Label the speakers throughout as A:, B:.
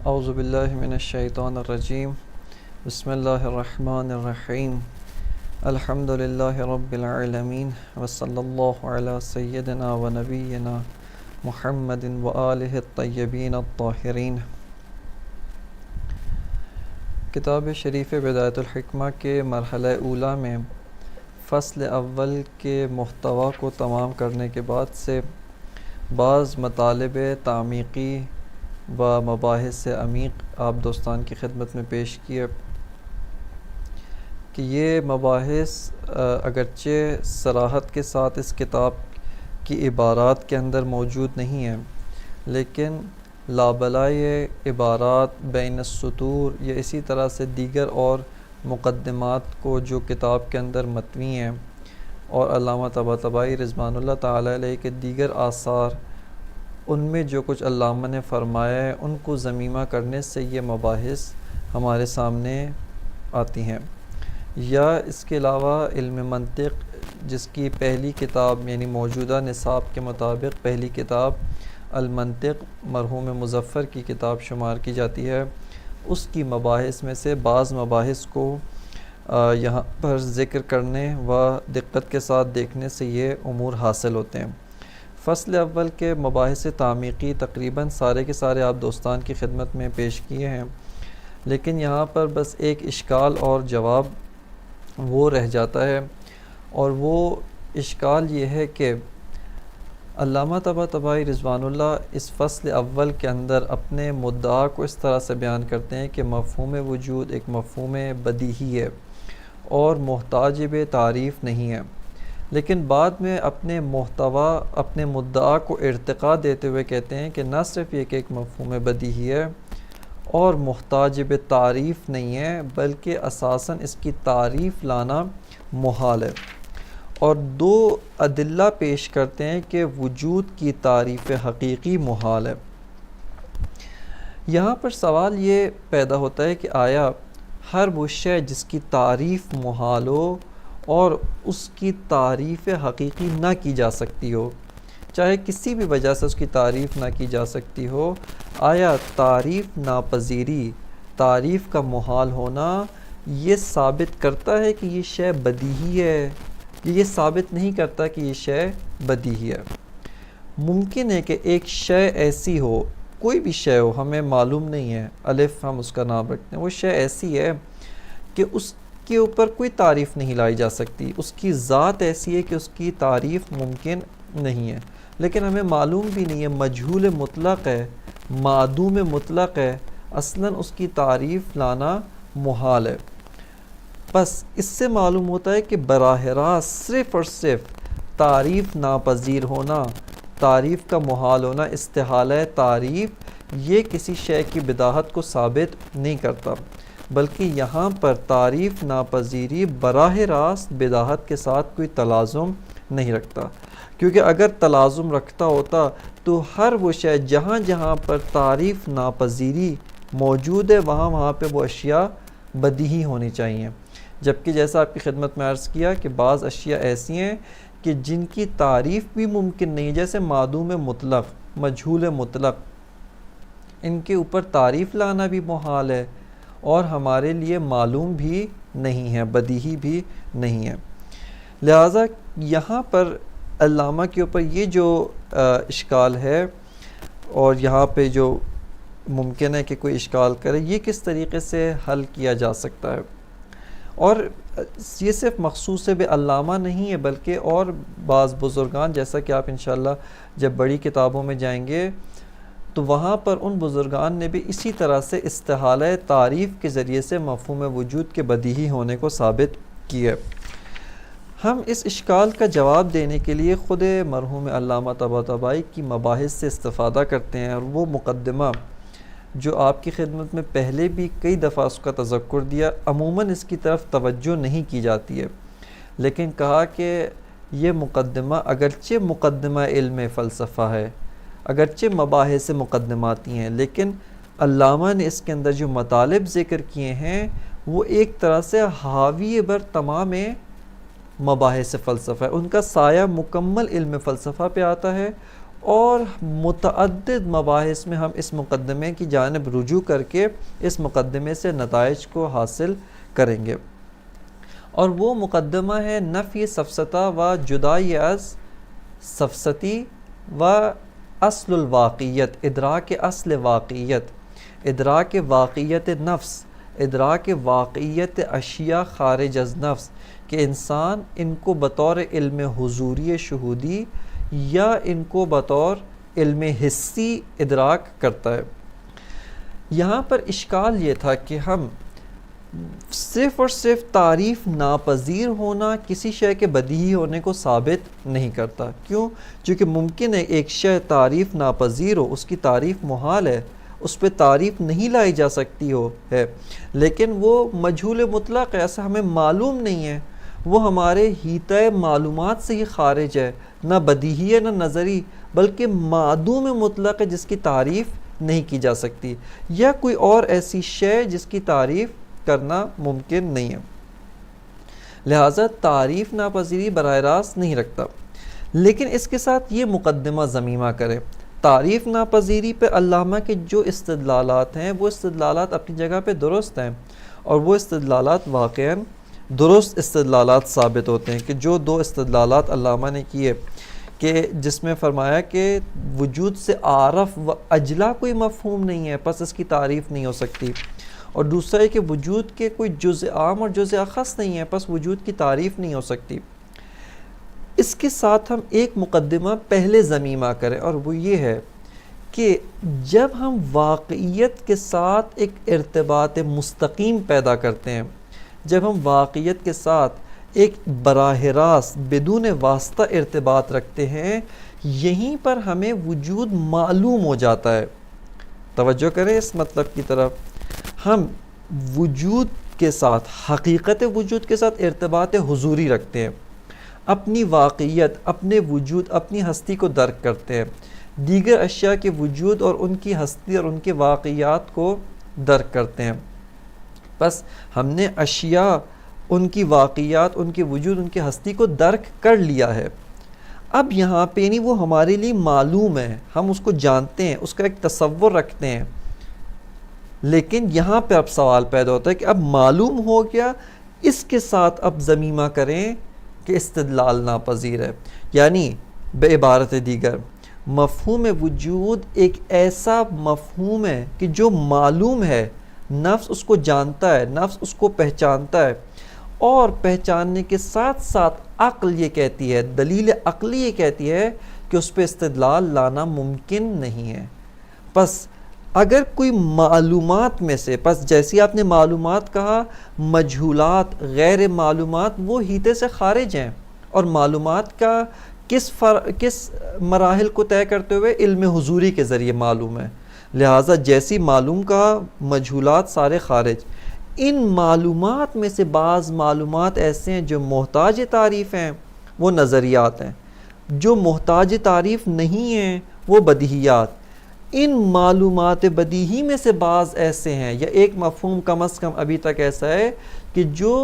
A: اعوذ باللہ من الشیطان الرجیم بسم اللہ الرحمن الرحیم الحمد للہ رب العالمین وصلی اللہ علی سیدنا و نبینا محمد و آلہ الطیبین الطاہرین۔ کتاب شریف بدایۃ الحکمہ کے مرحلہ اولیٰ میں فصل اول کے محتوا کو تمام کرنے کے بعد سے بعض مطالب تعمیقی و مباحث عمیق آپ دوستان کی خدمت میں پیش کیے کہ یہ مباحث اگرچہ صراحت کے ساتھ اس کتاب کی عبارات کے اندر موجود نہیں ہیں، لیکن لابلائے عبارات بین السطور یا اسی طرح سے دیگر اور مقدمات کو جو کتاب کے اندر متنی ہیں اور علامہ طباطبائی رضوان اللہ تعالی علیہ کے دیگر آثار ان میں جو کچھ علامہ نے فرمایا ہے ان کو ضمیمہ کرنے سے یہ مباحث ہمارے سامنے آتی ہیں۔ یا اس کے علاوہ علم منطق جس کی پہلی کتاب یعنی موجودہ نصاب کے مطابق پہلی کتاب المنطق مرحوم مظفر کی کتاب شمار کی جاتی ہے، اس کی مباحث میں سے بعض مباحث کو یہاں پر ذکر کرنے و دقت کے ساتھ دیکھنے سے یہ امور حاصل ہوتے ہیں۔ فصل اول کے مباحث تعمیقی تقریباً سارے کے سارے آپ دوستان کی خدمت میں پیش کیے ہیں، لیکن یہاں پر بس ایک اشکال اور جواب وہ رہ جاتا ہے، اور وہ اشکال یہ ہے کہ علامہ طباطبائی رضوان اللہ اس فصل اول کے اندر اپنے مدعا کو اس طرح سے بیان کرتے ہیں کہ مفہوم وجود ایک مفہوم بدیہی ہے اور محتاج تعریف نہیں ہے، لیکن بعد میں اپنے محتوا اپنے مدعا کو ارتقا دیتے ہوئے کہتے ہیں کہ نہ صرف یہ کہ ایک مفہوم بدیہی ہے اور محتاج تعریف نہیں ہے، بلکہ اساساً اس کی تعریف لانا محال ہے، اور دو ادلہ پیش کرتے ہیں کہ وجود کی تعریف حقیقی محال ہے۔ یہاں پر سوال یہ پیدا ہوتا ہے کہ آیا ہر وہ شے جس کی تعریف محال ہو اور اس کی تعریف حقیقی نہ کی جا سکتی ہو، چاہے کسی بھی وجہ سے اس کی تعریف نہ کی جا سکتی ہو، آیا تعریف ناپذیری تعریف کا محال ہونا یہ ثابت کرتا ہے کہ یہ شے بدیہی ہے؟ یہ ثابت نہیں کرتا کہ یہ شے بدیہی ہے۔ ممکن ہے کہ ایک شے ایسی ہو، کوئی بھی شے ہو، ہمیں معلوم نہیں ہے، الف ہم اس کا نام رکھتے ہیں، وہ شے ایسی ہے کہ اس کے اوپر کوئی تعریف نہیں لائی جا سکتی، اس کی ذات ایسی ہے کہ اس کی تعریف ممکن نہیں ہے، لیکن ہمیں معلوم بھی نہیں ہے، مجہول مطلق ہے، معدوم مطلق ہے، اصلاً اس کی تعریف لانا محال ہے۔ بس اس سے معلوم ہوتا ہے کہ براہ راست صرف اور صرف تعریف ناپذیر ہونا، تعریف کا محال ہونا، استحالہ تعریف یہ کسی شے کی بداہت کو ثابت نہیں کرتا، بلکہ یہاں پر تعریف ناپذیری براہ راست بداہت کے ساتھ کوئی تلازم نہیں رکھتا، کیونکہ اگر تلازم رکھتا ہوتا تو ہر وہ شے جہاں جہاں پر تعریف ناپذیری موجود ہے وہاں پہ وہ اشیاء بدیہی ہونی چاہیے، جبکہ جیسا آپ کی خدمت میں عرض کیا کہ بعض اشیاء ایسی ہیں کہ جن کی تعریف بھی ممکن نہیں، جیسے معدوم مطلق، مجہول مطلق، ان کے اوپر تعریف لانا بھی محال ہے اور ہمارے لیے معلوم بھی نہیں ہے، بدیہی بھی نہیں ہے۔ لہٰذا یہاں پر علامہ کے اوپر یہ جو اشکال ہے اور یہاں پہ جو ممکن ہے کہ کوئی اشکال کرے، یہ کس طریقے سے حل کیا جا سکتا ہے، اور یہ صرف مخصوص بے علامہ نہیں ہے بلکہ اور بعض بزرگان، جیسا کہ آپ انشاءاللہ جب بڑی کتابوں میں جائیں گے تو وہاں پر ان بزرگان نے بھی اسی طرح سے استحالہ تعریف کے ذریعے سے مفہوم وجود کے بدیہی ہونے کو ثابت کیا۔ ہم اس اشکال کا جواب دینے کے لیے خود مرحوم علامہ طباطبائی کی مباحث سے استفادہ کرتے ہیں، اور وہ مقدمہ جو آپ کی خدمت میں پہلے بھی کئی دفعہ اس کا تذکر دیا، عموماً اس کی طرف توجہ نہیں کی جاتی ہے، لیکن کہا کہ یہ مقدمہ اگرچہ مقدمہ علم فلسفہ ہے، اگرچہ مباحث مقدماتی ہیں، لیکن علامہ نے اس کے اندر جو مطالب ذکر کیے ہیں وہ ایک طرح سے حاوی بر تمام مباحث فلسفہ ہے، ان کا سایہ مکمل علم فلسفہ پہ آتا ہے، اور متعدد مباحث میں ہم اس مقدمے کی جانب رجوع کر کے اس مقدمے سے نتائج کو حاصل کریں گے، اور وہ مقدمہ ہے نفی سفسطہ و جدائی از سفسطی و اصل الواقعیت، ادراک اصل واقعیت، ادراک واقعیت نفس، ادراک واقعیت اشیاء خارج از نفس، کہ انسان ان کو بطور علم حضوری شہودی یا ان کو بطور علم حسی ادراک کرتا ہے۔ یہاں پر اشکال یہ تھا کہ ہم صرف اور صرف تعریف ناپذیر ہونا کسی شے کے بدیہی ہونے کو ثابت نہیں کرتا۔ کیوں؟ چونکہ ممکن ہے ایک شے تعریف ناپذیر ہو، اس کی تعریف محال ہے، اس پہ تعریف نہیں لائی جا سکتی ہے، لیکن وہ مجہول مطلق ہے، ایسا ہمیں معلوم نہیں ہے، وہ ہمارے حیطۂ معلومات سے ہی خارج ہے، نہ بدیہی ہے نہ نظری، بلکہ معدوم مطلق ہے جس کی تعریف نہیں کی جا سکتی، یا کوئی اور ایسی شے جس کی تعریف کرنا ممکن نہیں ہے، لہٰذا تعریف ناپذیری براہ راست نہیں رکھتا۔ لیکن اس کے ساتھ یہ مقدمہ ضمیمہ کرے، تعریف ناپذیری پہ علامہ کے جو استدلالات ہیں وہ استدلالات اپنی جگہ پہ درست ہیں، اور وہ استدلالات واقعاً درست استدلالات ثابت ہوتے ہیں، کہ جو دو استدلالات علامہ نے کیے، کہ جس میں فرمایا کہ وجود سے عارف و اجلا کوئی مفہوم نہیں ہے، پس اس کی تعریف نہیں ہو سکتی، اور دوسرا ہے کہ وجود کے کوئی جزء عام اور جزء اخص نہیں ہے، پس وجود کی تعریف نہیں ہو سکتی۔ اس کے ساتھ ہم ایک مقدمہ پہلے ضمیمہ کریں، اور وہ یہ ہے کہ جب ہم واقعیت کے ساتھ ایک ارتباط مستقیم پیدا کرتے ہیں، جب ہم واقعیت کے ساتھ ایک براہ راست بدون واسطہ ارتباط رکھتے ہیں، یہیں پر ہمیں وجود معلوم ہو جاتا ہے۔ توجہ کریں اس مطلب کی طرف، ہم وجود کے ساتھ، حقیقت وجود کے ساتھ ارتباط حضوری رکھتے ہیں، اپنی واقعیت، اپنے وجود، اپنی ہستی کو درک کرتے ہیں، دیگر اشیاء کے وجود اور ان کی ہستی اور ان کے واقعیات کو درک کرتے ہیں۔ بس ہم نے اشیاء، ان کی واقعیات، ان کے وجود، ان کی ہستی کو درک کر لیا ہے۔ اب یہاں پہ نہیں، وہ ہمارے لیے معلوم ہے، ہم اس کو جانتے ہیں، اس کا ایک تصور رکھتے ہیں، لیکن یہاں پہ اب سوال پیدا ہوتا ہے کہ اب معلوم ہو گیا، اس کے ساتھ اب ضمیمہ کریں کہ استدلال ناپذیر ہے، یعنی بعبارت دیگر مفہوم وجود ایک ایسا مفہوم ہے کہ جو معلوم ہے، نفس اس کو جانتا ہے، نفس اس کو پہچانتا ہے، اور پہچاننے کے ساتھ ساتھ عقل یہ کہتی ہے، دلیل عقلی یہ کہتی ہے کہ اس پہ استدلال لانا ممکن نہیں ہے۔ پس اگر کوئی معلومات میں سے، پس جیسی آپ نے معلومات کہا، مجہولات، غیر معلومات وہ حیطے سے خارج ہیں، اور معلومات کا کس مراحل کو طے کرتے ہوئے علم حضوری کے ذریعے معلوم ہے، لہٰذا جیسی معلوم کہا، مجہولات سارے خارج۔ ان معلومات میں سے بعض معلومات ایسے ہیں جو محتاج تعریف ہیں، وہ نظریات ہیں، جو محتاج تعریف نہیں ہیں وہ بدیہیات۔ ان معلومات بدیہی میں سے بعض ایسے ہیں، یا ایک مفہوم کم از کم ابھی تک ایسا ہے کہ جو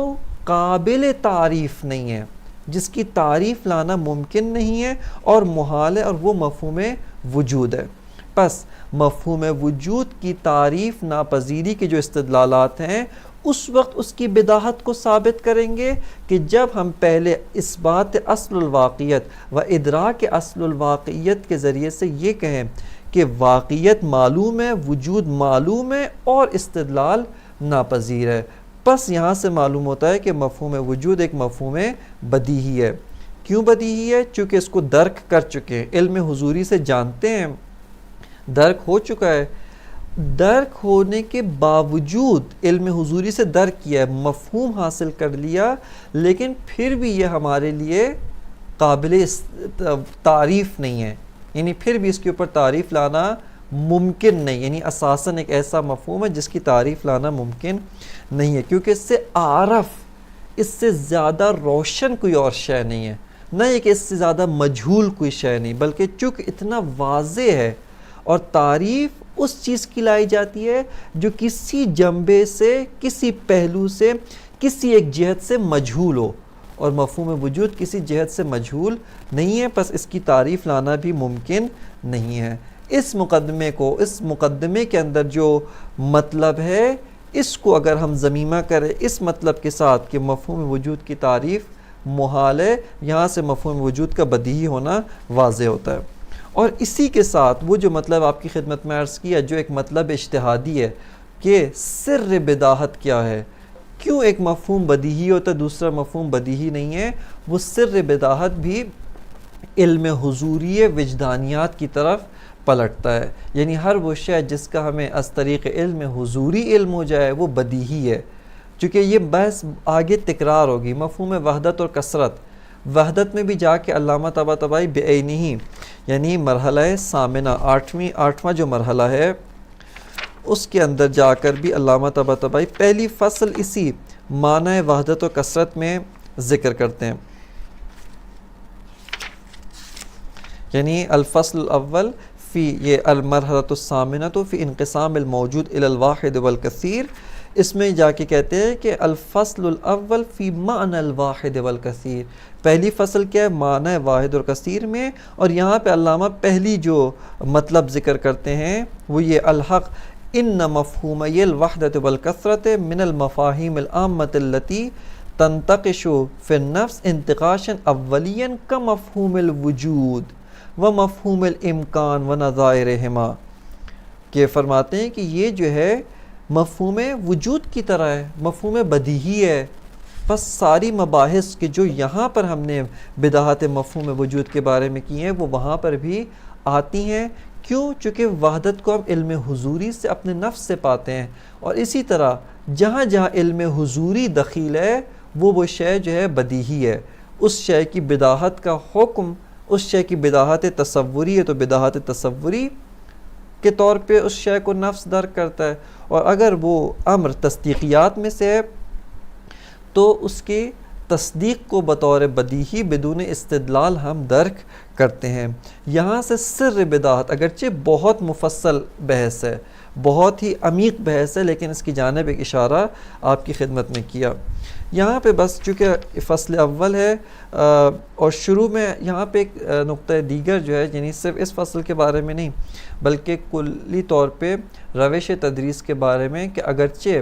A: قابل تعریف نہیں ہے، جس کی تعریف لانا ممکن نہیں ہے اور محال ہے، اور وہ مفہوم وجود ہے۔ پس مفہوم وجود کی تعریف ناپذیری کے جو استدلالات ہیں، اس وقت اس کی بداہت کو ثابت کریں گے کہ جب ہم پہلے اثبات اصل الواقعیت و ادراک اصل الواقعیت کے ذریعے سے یہ کہیں کہ واقعیت معلوم ہے، وجود معلوم ہے، اور استدلال ناپذیر ہے۔ پس یہاں سے معلوم ہوتا ہے کہ مفہوم وجود ایک مفہوم بدیہی ہے۔ کیوں بدیہی ہے؟ چونکہ اس کو درک کر چکے ہیں، علم حضوری سے جانتے ہیں، درک ہو چکا ہے، درک ہونے کے باوجود علم حضوری سے درک کیا ہے، مفہوم حاصل کر لیا، لیکن پھر بھی یہ ہمارے لیے قابل تعریف نہیں ہے، یعنی پھر بھی اس کے اوپر تعریف لانا ممکن نہیں، یعنی اساساً ایک ایسا مفہوم ہے جس کی تعریف لانا ممکن نہیں ہے، کیونکہ اس سے عارف، اس سے زیادہ روشن کوئی اور شے نہیں ہے، نہ یہ کہ اس سے زیادہ مجہول کوئی شے نہیں، بلکہ چونکہ اتنا واضح ہے، اور تعریف اس چیز کی لائی جاتی ہے جو کسی جنبے سے، کسی پہلو سے، کسی ایک جہت سے مجہول ہو، اور مفہوم وجود کسی جہت سے مجہول نہیں ہے، پس اس کی تعریف لانا بھی ممکن نہیں ہے۔ اس مقدمے کے اندر جو مطلب ہے اس کو اگر ہم ضمیمہ کریں اس مطلب کے ساتھ کہ مفہوم وجود کی تعریف محال ہے، یہاں سے مفہوم وجود کا بدیہی ہونا واضح ہوتا ہے۔ اور اسی کے ساتھ وہ جو مطلب آپ کی خدمت میں عرض کیا جو ایک مطلب اجتہادی ہے کہ سر بداہت کیا ہے، کیوں ایک مفہوم بدیہی ہوتا ہے دوسرا مفہوم بدیہی نہیں ہے، وہ سر بداہت بھی علم حضوری وجدانیات کی طرف پلٹتا ہے، یعنی ہر وہ شے جس کا ہمیں از طریق علم حضوری علم ہو جائے وہ بدیہی ہے۔ چونکہ یہ بحث آگے تکرار ہوگی، مفہوم وحدت اور کثرت، وحدت میں بھی جا کے علامہ طباطبائی بعینہ یعنی مرحلہ ثامنہ آٹھواں جو مرحلہ ہے اس کے اندر جا کر بھی علامہ طباطبائی پہلی فصل اسی معنی وحدت و کثرت میں ذکر کرتے ہیں، یعنی الفصل الاول فی یہ المرحلۃ الثامنۃ فی انقسام الموجود الی الواحد والکثیر، اس میں جا کے کہتے ہیں کہ الفصل الاول فی معنی الواحد والکثیر، پہلی فصل کیا ہے معنی واحد اور کثیر میں، اور یہاں پہ علامہ پہلی جو مطلب ذکر کرتے ہیں وہ یہ الحق ان مفہومی الوحدۃ والکثرت من المفاہیم العامۃ التی تنتقش فی النفس انتقاشا اولیا کمفہوم الوجود ومفہوم الامکان ونظائرہما، کہ فرماتے ہیں کہ یہ جو ہے مفہوم وجود کی طرح ہے، مفہوم بدیہی ہے، بس ساری مباحث کے جو یہاں پر ہم نے بداہت مفہوم وجود کے بارے میں کی ہیں وہ وہاں پر بھی آتی ہیں، کیوں؟ چونکہ وحدت کو ہم علم حضوری سے اپنے نفس سے پاتے ہیں، اور اسی طرح جہاں جہاں علم حضوری دخیل ہے وہ شے جو ہے بدیہی ہے، اس شے کی بداہت کا حکم، اس شے کی بداہت تصوری ہے تو بداہت تصوری کے طور پہ اس شے کو نفس درک کرتا ہے، اور اگر وہ امر تصدیقیات میں سے ہے تو اس کی تصدیق کو بطور بدیہی بدون استدلال ہم درک کرتے ہیں۔ یہاں سے سر بداہت اگرچہ بہت مفصل بحث ہے، بہت ہی عمیق بحث ہے، لیکن اس کی جانب ایک اشارہ آپ کی خدمت میں کیا۔ یہاں پہ بس چونکہ فصل اول ہے اور شروع میں یہاں پہ ایک نقطہ دیگر جو ہے، یعنی صرف اس فصل کے بارے میں نہیں بلکہ کلی طور پہ روش تدریس کے بارے میں، کہ اگرچہ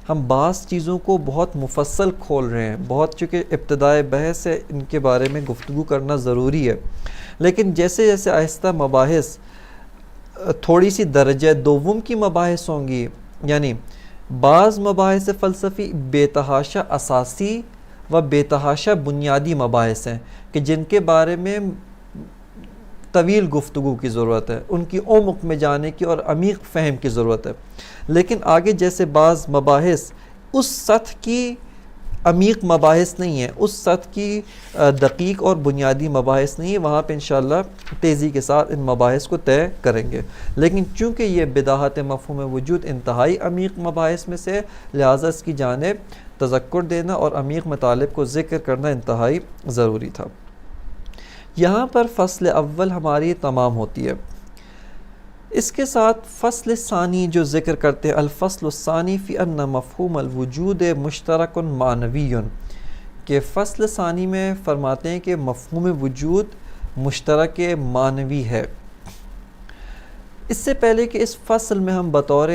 A: ہم بعض چیزوں کو بہت مفصل کھول رہے ہیں، بہت چونکہ ابتدائے بحث ہے ان کے بارے میں گفتگو کرنا ضروری ہے، لیکن جیسے جیسے آہستہ مباحث تھوڑی سی درجہ دوم کی مباحث ہوں گی، یعنی بعض مباحث فلسفی بے تحاشا اساسی و بے تحاشا بنیادی مباحث ہیں کہ جن کے بارے میں طویل گفتگو کی ضرورت ہے، ان کی عمق میں جانے کی اور عمیق فہم کی ضرورت ہے، لیکن آگے جیسے بعض مباحث اس سطح کی عمیق مباحث نہیں ہیں، اس سطح کی دقیق اور بنیادی مباحث نہیں ہے، وہاں پہ انشاءاللہ تیزی کے ساتھ ان مباحث کو طے کریں گے، لیکن چونکہ یہ بداہت مفہوم وجود انتہائی عمیق مباحث میں سے، لہٰذا اس کی جانب تذکر دینا اور عمیق مطالب کو ذکر کرنا انتہائی ضروری تھا۔ یہاں پر فصل اول ہماری تمام ہوتی ہے، اس کے ساتھ فصل ثانی جو ذکر کرتے ہیں، الفصل الثانی فی ان مفہوم الوجود مشترک معنوی، کہ فصل ثانی میں فرماتے ہیں کہ مفہوم وجود مشترک معنوی ہے۔ اس سے پہلے کہ اس فصل میں ہم بطور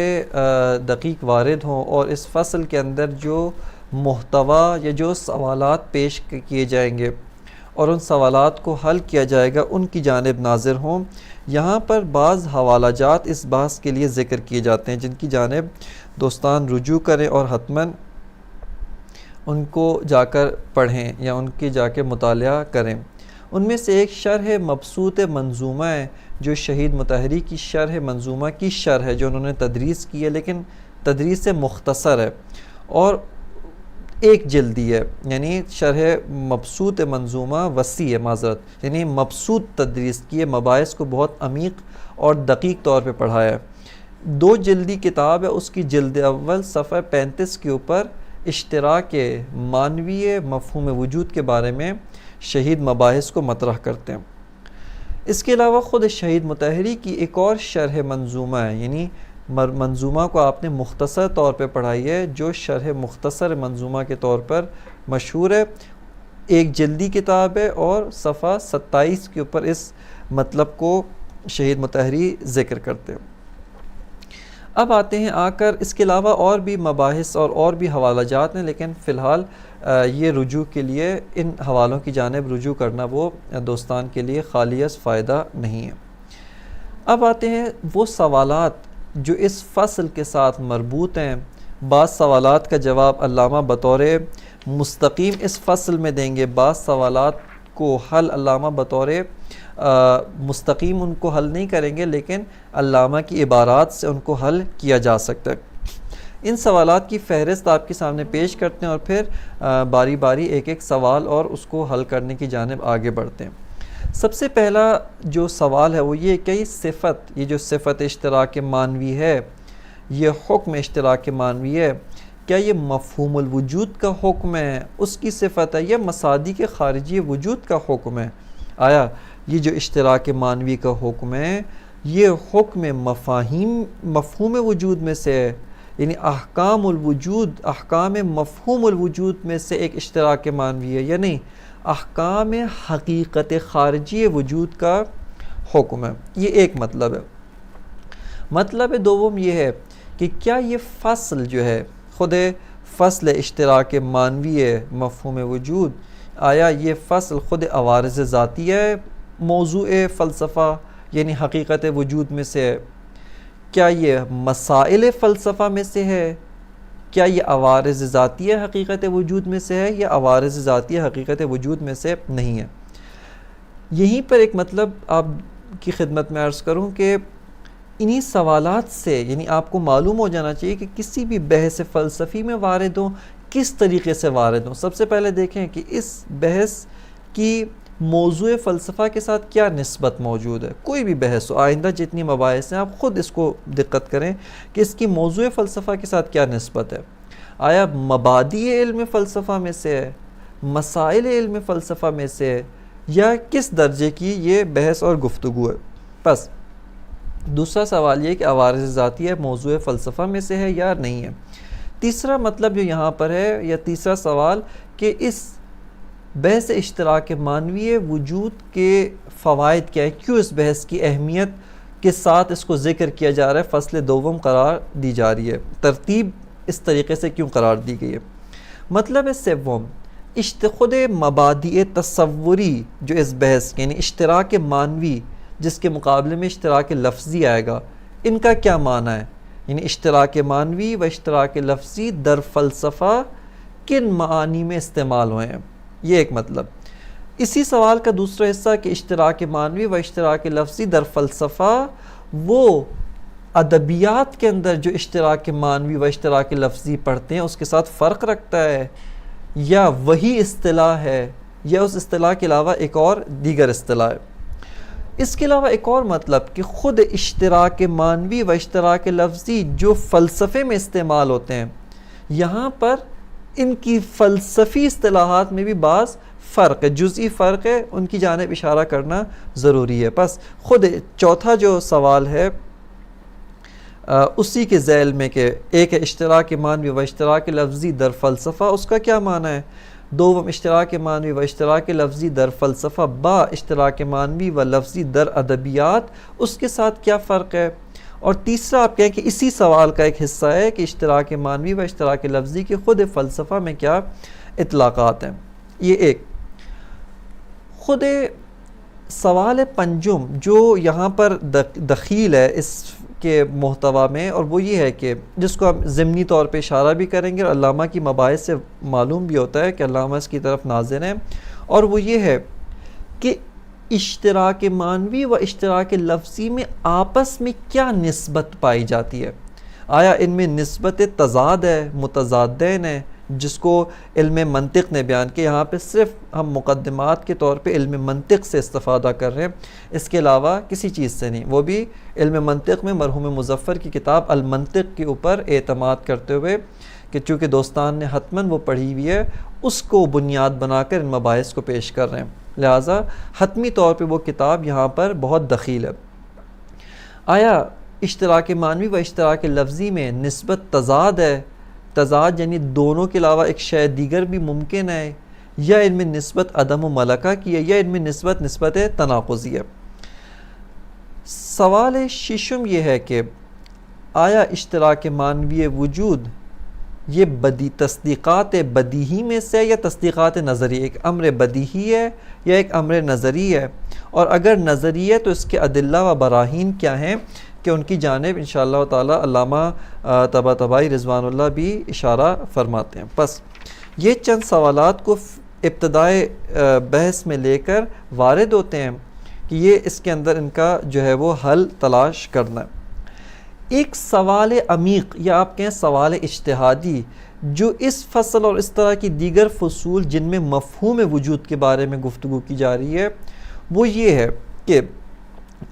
A: دقیق وارد ہوں اور اس فصل کے اندر جو محتوا یا جو سوالات پیش کیے جائیں گے اور ان سوالات کو حل کیا جائے گا ان کی جانب ناظر ہوں، یہاں پر بعض حوالہ جات اس بحث کے لیے ذکر کیے جاتے ہیں جن کی جانب دوستان رجوع کریں اور حتماً ان کو جا کر پڑھیں یا ان کی جا کے مطالعہ کریں۔ ان میں سے ایک شرح مبسوط منظومہ ہے جو شہید مطہری کی شرح منظومہ کی شرح ہے جو انہوں نے تدریس کی ہے، لیکن تدریس سے مختصر ہے اور ایک جلدی ہے، یعنی شرح مبسوط منظومہ وسیع ہے، معذرت یعنی مبسوط تدریس کی ہے، مباحث کو بہت عمیق اور دقیق طور پہ پڑھایا ہے۔ 2 جلدی کتاب ہے، اس کی جلد اول صفحہ 35 کے اوپر اشتراک معنوی مفہوم وجود کے بارے میں شہید مباحث کو مطرح کرتے ہیں۔ اس کے علاوہ خود شہید مطہری کی ایک اور شرح منظومہ ہے، یعنی منظومہ کو آپ نے مختصر طور پہ پڑھائی ہے جو شرح مختصر منظومہ کے طور پر مشہور ہے، ایک جلدی کتاب ہے اور صفحہ 27 کے اوپر اس مطلب کو شہید مطہری ذکر کرتے ہیں۔ اب آتے ہیں آ کر اس کے علاوہ اور بھی مباحث اور بھی حوالہ جات ہیں، لیکن فی الحال یہ رجوع کے لیے ان حوالوں کی جانب رجوع کرنا وہ دوستان کے لیے خالص فائدہ نہیں ہے۔ اب آتے ہیں وہ سوالات جو اس فصل کے ساتھ مربوط ہیں۔ بعض سوالات کا جواب علامہ بطور مستقیم اس فصل میں دیں گے، بعض سوالات کو حل علامہ بطور مستقیم ان کو حل نہیں کریں گے، لیکن علامہ کی عبارات سے ان کو حل کیا جا سکتا ہے۔ ان سوالات کی فہرست آپ کے سامنے پیش کرتے ہیں اور پھر باری باری ایک ایک سوال اور اس کو حل کرنے کی جانب آگے بڑھتے ہیں۔ سب سے پہلا جو سوال ہے وہ یہ کہ صفت، یہ جو صفت اشتراک معنوی ہے، یہ حکم اشتراک معنوی ہے، کیا یہ مفہوم الوجود کا حکم ہے، اس کی صفت ہے، یا مصادیق خارجی وجود کا حکم ہے؟ آیا یہ جو اشتراک معنوی کا حکم ہے یہ حکم مفہوم وجود میں سے ہے، یعنی احکام الوجود، احکام مفہوم الوجود میں سے ایک اشتراک معنوی ہے، یا نہیں احکام حقیقت خارجی وجود کا حکم ہے؟ یہ ایک مطلب ہے۔ مطلب دوم یہ ہے کہ کیا یہ فصل جو ہے خود فصل اشتراک معنوی ہے مفہوم وجود، آیا یہ فصل خود عوارض ذاتی ہے موضوع فلسفہ یعنی حقیقت وجود میں سے ہے؟ کیا یہ مسائل فلسفہ میں سے ہے؟ کیا یہ عوارض ذاتی حقیقت وجود میں سے ہے، یا عوارض ذاتی حقیقت وجود میں سے نہیں ہے؟ یہیں پر ایک مطلب آپ کی خدمت میں عرض کروں کہ انہی سوالات سے یعنی آپ کو معلوم ہو جانا چاہیے کہ کسی بھی بحث فلسفی میں وارد ہوں کس طریقے سے وارد ہوں۔ سب سے پہلے دیکھیں کہ اس بحث کی موضوع فلسفہ کے ساتھ کیا نسبت موجود ہے۔ کوئی بھی بحث ہو، آئندہ جتنی مباحث ہیں آپ خود اس کو دقت کریں کہ اس کی موضوع فلسفہ کے ساتھ کیا نسبت ہے۔ آیا مبادئ علم فلسفہ میں سے ہے، مسائل علم فلسفہ میں سے ہے، یا کس درجے کی یہ بحث اور گفتگو ہے؟ بس دوسرا سوال یہ کہ عوارض ذاتی ہے موضوع فلسفہ میں سے ہے یا نہیں ہے۔ تیسرا مطلب جو یہاں پر ہے یا تیسرا سوال کہ اس بحث اشتراک معنوی وجود کے فوائد کیا ہے، کیوں اس بحث کی اہمیت کے ساتھ اس کو ذکر کیا جا رہا ہے، فصل دوم قرار دی جا رہی ہے، ترتیب اس طریقے سے کیوں قرار دی گئی ہے۔ مطلب سوم خود مبادئ تصوری جو اس بحث یعنی اشتراک معنوی جس کے مقابلے میں اشتراک لفظی آئے گا، ان کا کیا معنی ہے، یعنی اشتراک معنوی و اشتراک لفظی در فلسفہ کن معانی میں استعمال ہوئے ہیں، یہ ایک مطلب۔ اسی سوال کا دوسرا حصہ کہ اشتراک معنوی و اشتراک لفظی در فلسفہ وہ ادبیات کے اندر جو اشتراک معنوی و اشتراک لفظی پڑھتے ہیں اس کے ساتھ فرق رکھتا ہے، یا وہی اصطلاح ہے، یا اس اصطلاح کے علاوہ ایک اور دیگر اصطلاح ہے۔ اس کے علاوہ ایک اور مطلب کہ خود اشتراک معنوی و اشتراک لفظی جو فلسفے میں استعمال ہوتے ہیں، یہاں پر ان کی فلسفی اصطلاحات میں بھی بعض فرق ہے، جزئی فرق ہے، ان کی جانب اشارہ کرنا ضروری ہے۔ بس خود چوتھا جو سوال ہے اسی کے ذیل میں کہ ایک ہے اشتراک معنوی و اشتراک لفظی در فلسفہ، اس کا کیا معنی ہے؟ دوم اشتراک معنوی و اشتراک لفظی در فلسفہ با اشتراک معنوی و لفظی در ادبیات، اس کے ساتھ کیا فرق ہے؟ اور تیسرا آپ کہیں کہ اسی سوال کا ایک حصہ ہے کہ اشتراک معنوی و اشتراک لفظی کے خود فلسفہ میں کیا اطلاقات ہیں۔ یہ ایک خود سوال پنجم جو یہاں پر دخیل ہے اس کے محتوا میں، اور وہ یہ ہے کہ جس کو ہم ضمنی طور پہ اشارہ بھی کریں گے اور علامہ کی مباحث سے معلوم بھی ہوتا ہے کہ علامہ اس کی طرف ناظر ہیں، اور وہ یہ ہے کہ اشتراک معنوی و اشتراک لفظی میں آپس میں کیا نسبت پائی جاتی ہے؟ آیا ان میں نسبت تضاد ہے، متضادین ہے، جس کو علم منطق نے بیان کیا؟ یہاں پہ صرف ہم مقدمات کے طور پہ علم منطق سے استفادہ کر رہے ہیں، اس کے علاوہ کسی چیز سے نہیں، وہ بھی علم منطق میں مرحوم مظفر کی کتاب المنطق کے اوپر اعتماد کرتے ہوئے کہ چونکہ دوستان نے حتماً وہ پڑھی ہوئی ہے اس کو بنیاد بنا کر ان مباحث کو پیش کر رہے ہیں، لہٰذا حتمی طور پہ وہ کتاب یہاں پر بہت دخیل ہے۔ آیا اشتراک معنوی و اشتراک لفظی میں نسبت تضاد ہے؟ تضاد یعنی دونوں کے علاوہ ایک شے دیگر بھی ممکن ہے، یا ان میں نسبت عدم و ملکہ کی ہے، یا ان میں نسبت تناقضی ہے؟ سوال ششم یہ ہے کہ آیا اشتراک معنوی وجود یہ تصدیقات بدیہی میں سے یا تصدیقات نظری، ایک امر بدیہی ہے یا ایک امر نظری ہے؟ اور اگر نظری ہے تو اس کے ادلہ و براہین کیا ہیں کہ ان کی جانب انشاءاللہ تعالی علامہ طباطبائی رضوان اللہ بھی اشارہ فرماتے ہیں۔ بس یہ چند سوالات کو ابتدائے بحث میں لے کر وارد ہوتے ہیں کہ یہ اس کے اندر ان کا جو ہے وہ حل تلاش کرنا ہے۔ ایک سوال عمیق یا آپ کہیں سوال اجتہادی جو اس فصل اور اس طرح کی دیگر فصول جن میں مفہوم وجود کے بارے میں گفتگو کی جا رہی ہے وہ یہ ہے کہ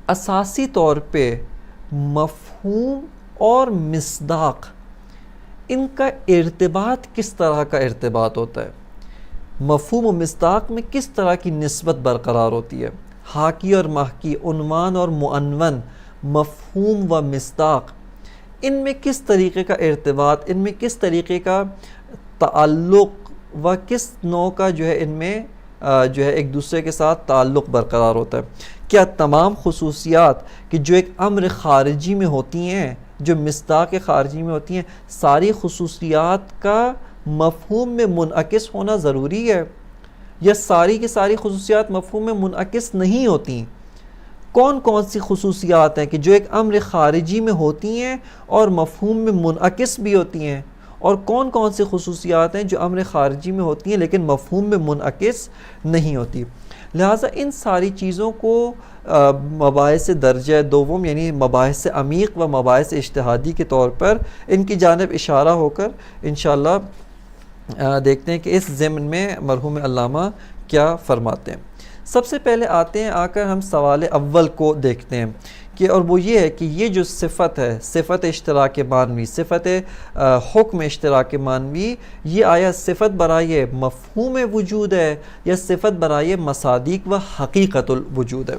A: اساسی طور پہ مفہوم اور مصداق ان کا ارتباط کس طرح کا ارتباط ہوتا ہے، مفہوم و مصداق میں کس طرح کی نسبت برقرار ہوتی ہے، حاکی اور محکی، عنوان اور معنون، مفہوم و مصداق، ان میں کس طریقے کا ارتباط، ان میں کس طریقے کا تعلق و کس نوع کا جو ہے ان میں جو ہے ایک دوسرے کے ساتھ تعلق برقرار ہوتا ہے۔ کیا تمام خصوصیات کہ جو ایک امر خارجی میں ہوتی ہیں، جو مصداق خارجی میں ہوتی ہیں، ساری خصوصیات کا مفہوم میں منعکس ہونا ضروری ہے یا ساری کی ساری خصوصیات مفہوم میں منعکس نہیں ہوتی؟ کون کون سی خصوصیات ہیں کہ جو ایک امر خارجی میں ہوتی ہیں اور مفہوم میں منعکس بھی ہوتی ہیں، اور کون کون سی خصوصیات ہیں جو امر خارجی میں ہوتی ہیں لیکن مفہوم میں منعکس نہیں ہوتی؟ لہٰذا ان ساری چیزوں کو مباحث درجہ دوم یعنی مباحث عمیق و مباحث اجتہادی کے طور پر ان کی جانب اشارہ ہو کر انشاءاللہ دیکھتے ہیں کہ اس ضمن میں مرحوم علامہ کیا فرماتے ہیں۔ سب سے پہلے آ کر ہم سوال اول کو دیکھتے ہیں کہ اور وہ یہ ہے کہ یہ جو صفت ہے، صفت اشتراک معنوی، صفت حکم اشتراک معنوی، یہ آیا صفت برائے مفہوم وجود ہے یا صفت برائے مصادیق و حقیقت الوجود ہے؟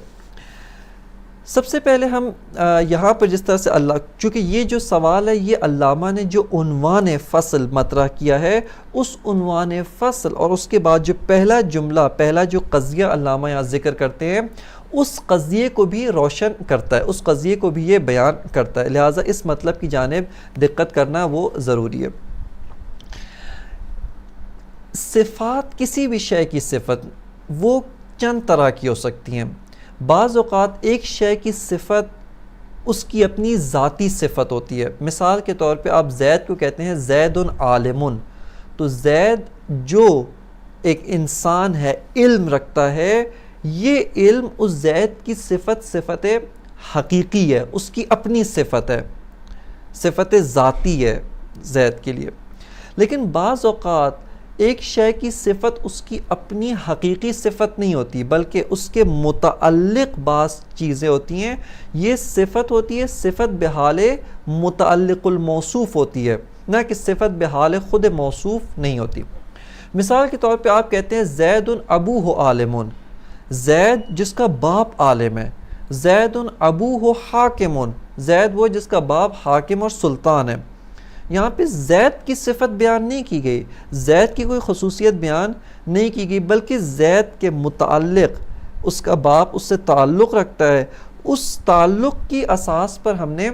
A: سب سے پہلے ہم یہاں پر جس طرح سے چونکہ یہ جو سوال ہے یہ علامہ نے جو عنوان فصل مطرح کیا ہے، اس عنوان فصل اور اس کے بعد جو پہلا جملہ، پہلا جو قضیہ علامہ یہاں ذکر کرتے ہیں، اس قضیے کو بھی روشن کرتا ہے، اس قضیے کو بھی یہ بیان کرتا ہے، لہٰذا اس مطلب کی جانب دقت کرنا وہ ضروری ہے۔ صفات، کسی بھی شے کی صفت وہ چند طرح کی ہو سکتی ہیں۔ بعض اوقات ایک شے کی صفت اس کی اپنی ذاتی صفت ہوتی ہے، مثال کے طور پہ آپ زید کو کہتے ہیں زید عالم، تو زید جو ایک انسان ہے، علم رکھتا ہے، یہ علم اس زید کی صفت حقیقی ہے، اس کی اپنی صفت ہے، صفت ذاتی ہے زید کے لیے۔ لیکن بعض اوقات ایک شے کی صفت اس کی اپنی حقیقی صفت نہیں ہوتی بلکہ اس کے متعلق بعض چیزیں ہوتی ہیں، یہ صفت ہوتی ہے، صفت بحال متعلق الموصوف ہوتی ہے، نہ کہ صفت بحال خود موصوف نہیں ہوتی۔ مثال کے طور پہ آپ کہتے ہیں زید ابوہ عالم، زید جس کا باپ عالم ہے، زید ابوہ حاکم، زید وہ جس کا باپ حاکم اور سلطان ہے۔ یہاں پہ زید کی صفت بیان نہیں کی گئی، زید کی کوئی خصوصیت بیان نہیں کی گئی، بلکہ زید کے متعلق اس کا باپ اس سے تعلق رکھتا ہے، اس تعلق کی اساس پر ہم نے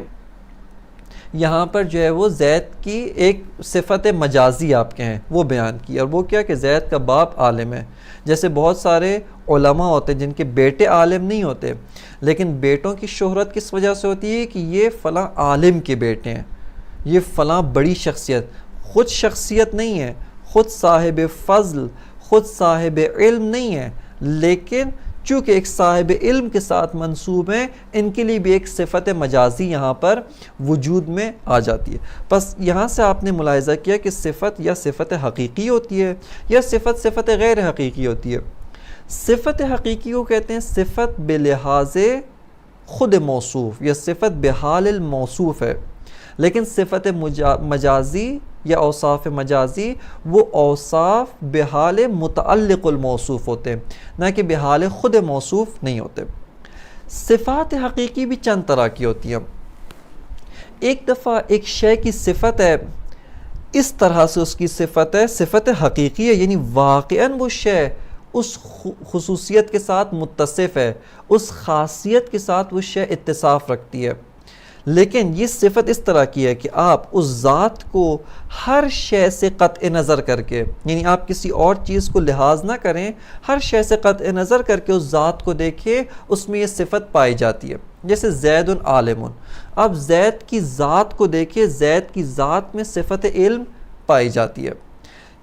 A: یہاں پر جو ہے وہ زید کی ایک صفت مجازی آپ کہیں وہ بیان کی، اور وہ کیا کہ زید کا باپ عالم ہے۔ جیسے بہت سارے علماء ہوتے ہیں جن کے بیٹے عالم نہیں ہوتے، لیکن بیٹوں کی شہرت کس وجہ سے ہوتی ہے کہ یہ فلاں عالم کے بیٹے ہیں، یہ فلاں بڑی شخصیت، خود شخصیت نہیں ہے، خود صاحب فضل، خود صاحب علم نہیں ہے، لیکن چونکہ ایک صاحب علم کے ساتھ منسوب ہیں، ان کے لیے بھی ایک صفت مجازی یہاں پر وجود میں آ جاتی ہے۔ بس یہاں سے آپ نے ملاحظہ کیا کہ صفت یا صفت حقیقی ہوتی ہے یا صفت غیر حقیقی ہوتی ہے۔ صفت حقیقی کو کہتے ہیں صفت بلحاظ خود موصوف یا صفت بحال الموصوف ہے، لیکن صفت مجازی یا اوصاف مجازی وہ اوصاف بحال متعلق الموصوف ہوتے ہیں، نہ کہ بحال خود موصوف نہیں ہوتے۔ صفات حقیقی بھی چند طرح کی ہوتی ہیں۔ ایک دفعہ ایک شے کی صفت ہے، اس طرح سے اس کی صفت ہے، صفت حقیقی ہے، یعنی واقعاً وہ شے اس خصوصیت کے ساتھ متصف ہے، اس خاصیت کے ساتھ وہ شے اتصاف رکھتی ہے۔ لیکن یہ صفت اس طرح کی ہے کہ آپ اس ذات کو ہر شے سے قطع نظر کر کے، یعنی آپ کسی اور چیز کو لحاظ نہ کریں، ہر شے سے قطع نظر کر کے اس ذات کو دیکھیں، اس میں یہ صفت پائی جاتی ہے۔ جیسے زید عالم، آپ زید کی ذات کو دیکھیں، زید کی ذات میں صفت علم پائی جاتی ہے۔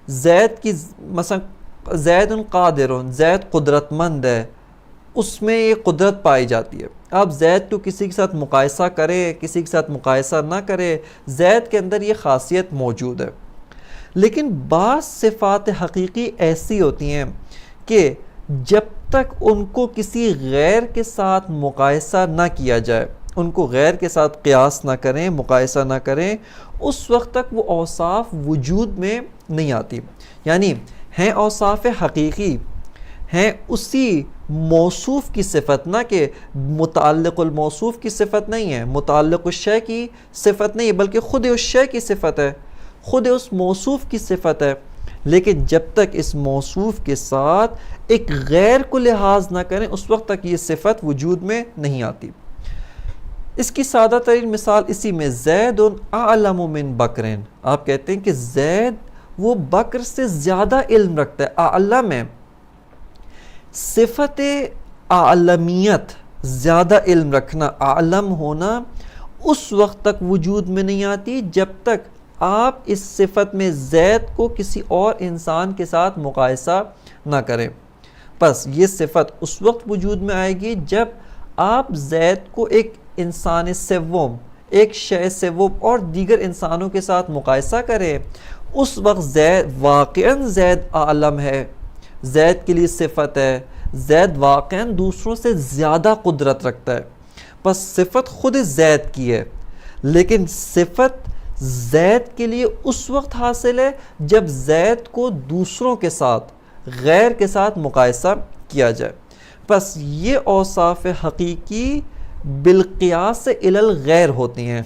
A: زید کی مثلا زید قادر، زید قدرت مند ہے، اس میں یہ قدرت پائی جاتی ہے۔ آپ زید کو کسی کے ساتھ مقایسہ کریں، کسی کے ساتھ مقایسہ نہ کریں، زید کے اندر یہ خاصیت موجود ہے۔ لیکن بعض صفات حقیقی ایسی ہوتی ہیں کہ جب تک ان کو کسی غیر کے ساتھ مقایسہ نہ کیا جائے، ان کو غیر کے ساتھ قیاس نہ کریں، مقایسہ نہ کریں، اس وقت تک وہ اوصاف وجود میں نہیں آتی۔ یعنی ہیں اوصاف حقیقی، ہیں اسی موصوف کی صفت، نہ کہ متعلق الموصوف کی صفت نہیں ہے، متعلق الشے کی صفت نہیں ہے، بلکہ خود اس شے کی صفت ہے، خود اس موصوف کی صفت ہے۔ لیکن جب تک اس موصوف کے ساتھ ایک غیر کو لحاظ نہ کریں، اس وقت تک یہ صفت وجود میں نہیں آتی۔ اس کی سادہ ترین مثال اسی میں زید اعلم من بکر، آپ کہتے ہیں کہ زید وہ بکر سے زیادہ علم رکھتا ہے، اعلم ہے۔ صفت اعلمیت، زیادہ علم رکھنا، اعلم ہونا، اس وقت تک وجود میں نہیں آتی جب تک آپ اس صفت میں زید کو کسی اور انسان کے ساتھ مقایسہ نہ کریں۔ بس یہ صفت اس وقت وجود میں آئے گی جب آپ زید کو ایک انسان سوم، ایک شے سوم اور دیگر انسانوں کے ساتھ مقایسہ کریں، اس وقت زید واقعاً زید عالم ہے، زید کے لیے صفت ہے، زید واقعاً دوسروں سے زیادہ قدرت رکھتا ہے۔ بس صفت خود زید کی ہے، لیکن صفت زید کے لیے اس وقت حاصل ہے جب زید کو دوسروں کے ساتھ، غیر کے ساتھ مقایسہ کیا جائے۔ بس یہ اوصاف حقیقی بالقیاس الی الغیر ہوتی ہیں،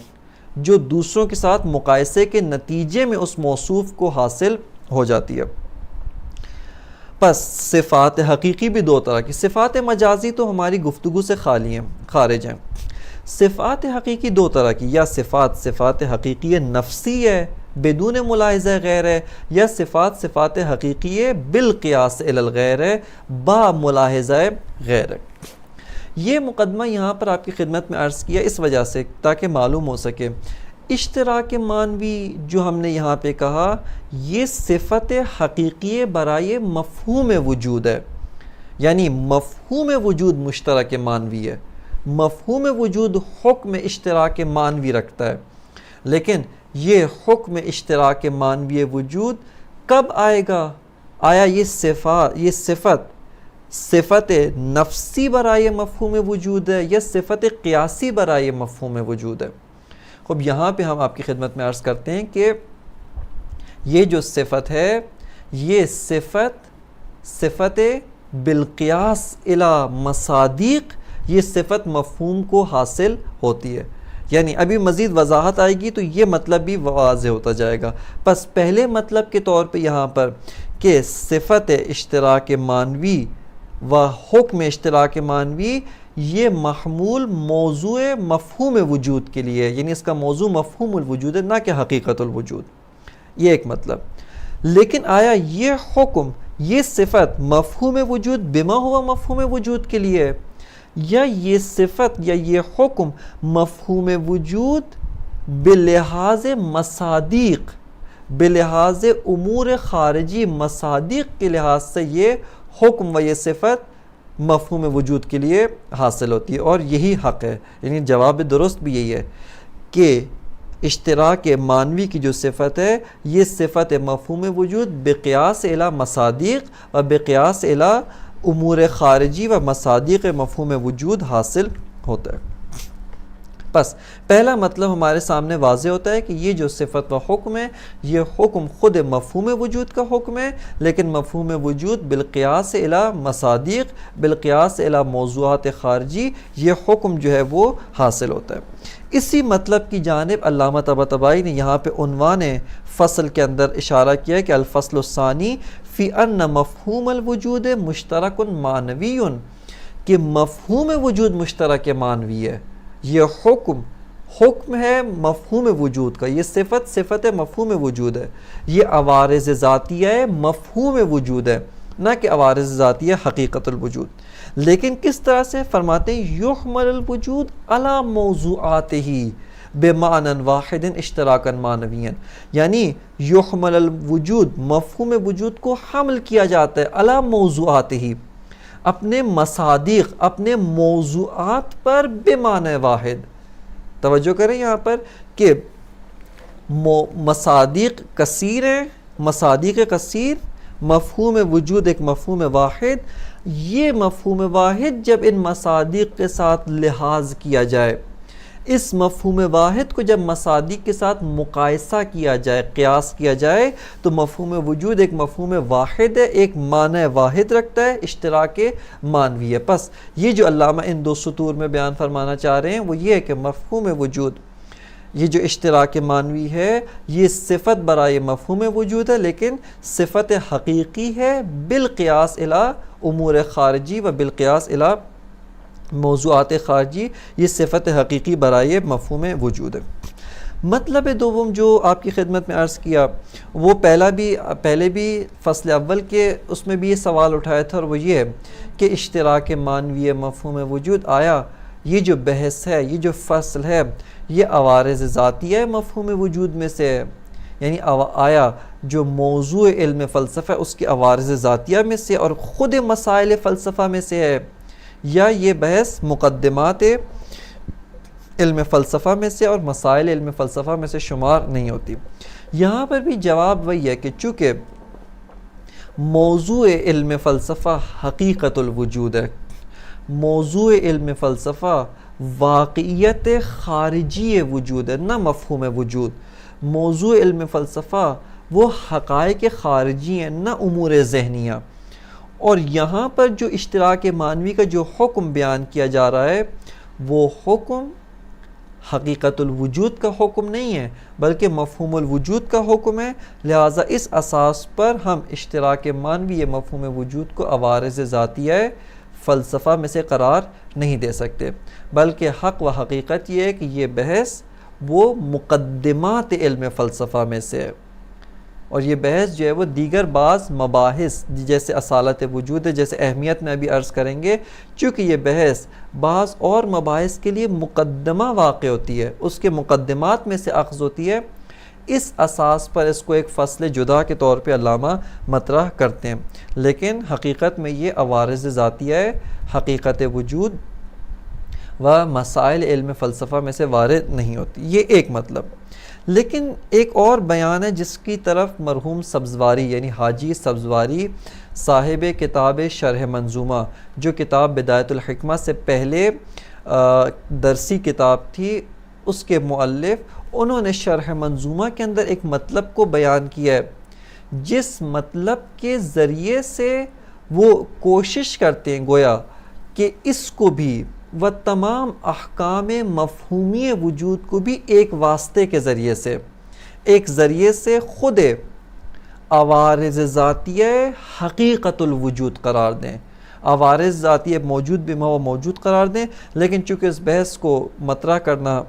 A: جو دوسروں کے ساتھ مقایسے کے نتیجے میں اس موصوف کو حاصل ہو جاتی ہے۔ پس صفات حقیقی بھی دو طرح کی، صفات مجازی تو ہماری گفتگو سے خالی ہیں، خارج ہیں۔ صفات حقیقی دو طرح کی، یا صفات حقیقی نفسی ہے، بدون ملاحظہ غیر ہے، یا صفات حقیقی بالقیاس الی الغیر ہے، با ملاحظہ غیر ہے۔ یہ مقدمہ یہاں پر آپ کی خدمت میں عرض کیا اس وجہ سے تاکہ معلوم ہو سکے اشتراک معنوی جو ہم نے یہاں پہ کہا، یہ صفت حقیقی برائے مفہوم وجود ہے، یعنی مفہوم وجود مشترک معنوی ہے، مفہوم وجود حکم اشتراک معنوی رکھتا ہے، لیکن یہ حکم اشتراک معنوی وجود کب آئے گا؟ آیا یہ صفت نفسی برائے مفہوم وجود ہے یا صفت قیاسی برائے مفہوم وجود ہے؟ خب یہاں پہ ہم آپ کی خدمت میں عرض کرتے ہیں کہ یہ جو صفت ہے، یہ صفت بالقیاس الی مصادیق، یہ صفت مفہوم کو حاصل ہوتی ہے۔ یعنی ابھی مزید وضاحت آئے گی تو یہ مطلب بھی واضح ہوتا جائے گا۔ پس پہلے مطلب کے طور پہ یہاں پر کہ صفت اشتراک معنوی و حکم اشتراک معنوی یہ محمول موضوع مفہوم وجود کے لیے، یعنی اس کا موضوع مفہوم الوجود ہے، نہ کہ حقیقت الوجود، یہ ایک مطلب۔ لیکن آیا یہ حکم، یہ صفت مفہوم وجود بما ہوا مفہوم وجود کے لیے، یا یہ صفت یا یہ حکم مفہوم وجود بلحاظ مصادیق، بلحاظ امور خارجی مصادیق کے لحاظ سے یہ حکم و یہ صفت مفہوم وجود کے لیے حاصل ہوتی ہے؟ اور یہی حق ہے، یعنی جواب درست بھی یہی ہے کہ اشتراک معنوی کی جو صفت ہے، یہ صفت مفہوم وجود بقیاس الی مصادیق و بقیاس الی امور خارجی و مصادیق مفہوم وجود حاصل ہوتا ہے۔ پس پہلا مطلب ہمارے سامنے واضح ہوتا ہے کہ یہ جو صفت و حکم ہے یہ حکم خود مفہوم وجود کا حکم ہے، لیکن مفہوم وجود بالقیاس الی مصادیق، بالقیاس الی موضوعات خارجی یہ حکم جو ہے وہ حاصل ہوتا ہے۔ اسی مطلب کی جانب علامہ طباطبائی نے یہاں پہ عنوان فصل کے اندر اشارہ کیا ہے کہ الفصل الثانی فی ان مفہوم الوجود مشترک معنوی، کہ مفہوم وجود مشترک معنوی ہے۔ یہ حکم ہے مفہوم وجود کا، یہ صفت مفہوم وجود ہے، یہ عوارض ذاتیہ مفہوم وجود ہے، نہ کہ عوارض ذاتیہ حقیقت الوجود۔ لیکن کس طرح سے؟ فرماتے ہیں یحمل الوجود علی موضوعاتہ بمعنی واحد اشتراکا معنویا، یعنی یحمل الوجود مفہوم وجود کو حمل کیا جاتا ہے علی موضوعاتہ، اپنے مصادیق اپنے موضوعات پر بمعنی واحد۔ توجہ کریں یہاں پر کہ مصادیق کثیر ہیں، مصادیق کثیر، مفہوم وجود ایک مفہوم واحد۔ یہ مفہوم واحد جب ان مصادیق کے ساتھ لحاظ کیا جائے، اس مفہوم واحد کو جب مصادیق کے ساتھ مقایسہ کیا جائے، قیاس کیا جائے، تو مفہوم وجود ایک مفہوم واحد ہے، ایک معنی واحد رکھتا ہے، اشتراک معنوی ہے۔ پس یہ جو علامہ ان دو سطور میں بیان فرمانا چاہ رہے ہیں وہ یہ ہے کہ مفہوم وجود یہ جو اشتراک معنوی ہے یہ صفت برائے مفہوم وجود ہے، لیکن صفت حقیقی ہے بالقیاس الی امور خارجی و بالقیاس الی موضوعات خارجی، یہ صفت حقیقی برائے مفہوم وجود ہے۔ مطلب دوم جو آپ کی خدمت میں عرض کیا وہ پہلے بھی فصل اول کے اس میں بھی یہ سوال اٹھایا تھا، اور وہ یہ ہے کہ اشتراک معنوی مفہوم وجود، آیا یہ جو بحث ہے، یہ جو فصل ہے، یہ عوارض ذاتیہ مفہوم وجود میں سے ہے؟ یعنی آیا جو موضوع علم فلسفہ اس کی عوارض ذاتیہ میں سے اور خود مسائل فلسفہ میں سے ہے، یا یہ بحث مقدمات علم فلسفہ میں سے اور مسائل علم فلسفہ میں سے شمار نہیں ہوتی؟ یہاں پر بھی جواب وہی ہے کہ چونکہ موضوع علم فلسفہ حقیقت الوجود ہے، موضوع علم فلسفہ واقعیت خارجی وجود ہے، نہ مفہوم وجود۔ موضوع علم فلسفہ وہ حقائق خارجی ہیں، نہ امور ذہنیہ۔ اور یہاں پر جو اشتراک معنوی کا جو حکم بیان کیا جا رہا ہے وہ حکم حقیقت الوجود کا حکم نہیں ہے بلکہ مفہوم الوجود کا حکم ہے، لہٰذا اس اساس پر ہم اشتراک معنوی مفہوم وجود کو عوارض ذاتیہ فلسفہ میں سے قرار نہیں دے سکتے، بلکہ حق و حقیقت یہ ہے کہ یہ بحث وہ مقدمات علم فلسفہ میں سے ہے، اور یہ بحث جو ہے وہ دیگر بعض مباحث جیسے اصالت وجود ہے، جیسے اہمیت میں ابھی عرض کریں گے، چونکہ یہ بحث بعض اور مباحث کے لیے مقدمہ واقع ہوتی ہے، اس کے مقدمات میں سے اخذ ہوتی ہے، اس اساس پر اس کو ایک فصل جدا کے طور پہ علامہ مطرح کرتے ہیں، لیکن حقیقت میں یہ عوارض ذاتیہ ہے، حقیقت وجود و مسائل علم فلسفہ میں سے وارد نہیں ہوتی۔ یہ ایک مطلب۔ لیکن ایک اور بیان ہے جس کی طرف مرحوم سبزواری یعنی حاجی سبزواری صاحب کتاب شرح منظومہ، جو کتاب بدایت الحکمہ سے پہلے درسی کتاب تھی، اس کے مؤلف انہوں نے شرح منظومہ کے اندر ایک مطلب کو بیان کیا ہے، جس مطلب کے ذریعے سے وہ کوشش کرتے ہیں گویا کہ اس کو بھی و تمام احکام مفہومی وجود کو بھی ایک واسطے کے ذریعے سے خود عوارض ذاتیہ حقیقت الوجود قرار دیں، عوارض ذاتیہ موجود بھی موجود قرار دیں، لیکن چونکہ اس بحث کو مطرح کرنا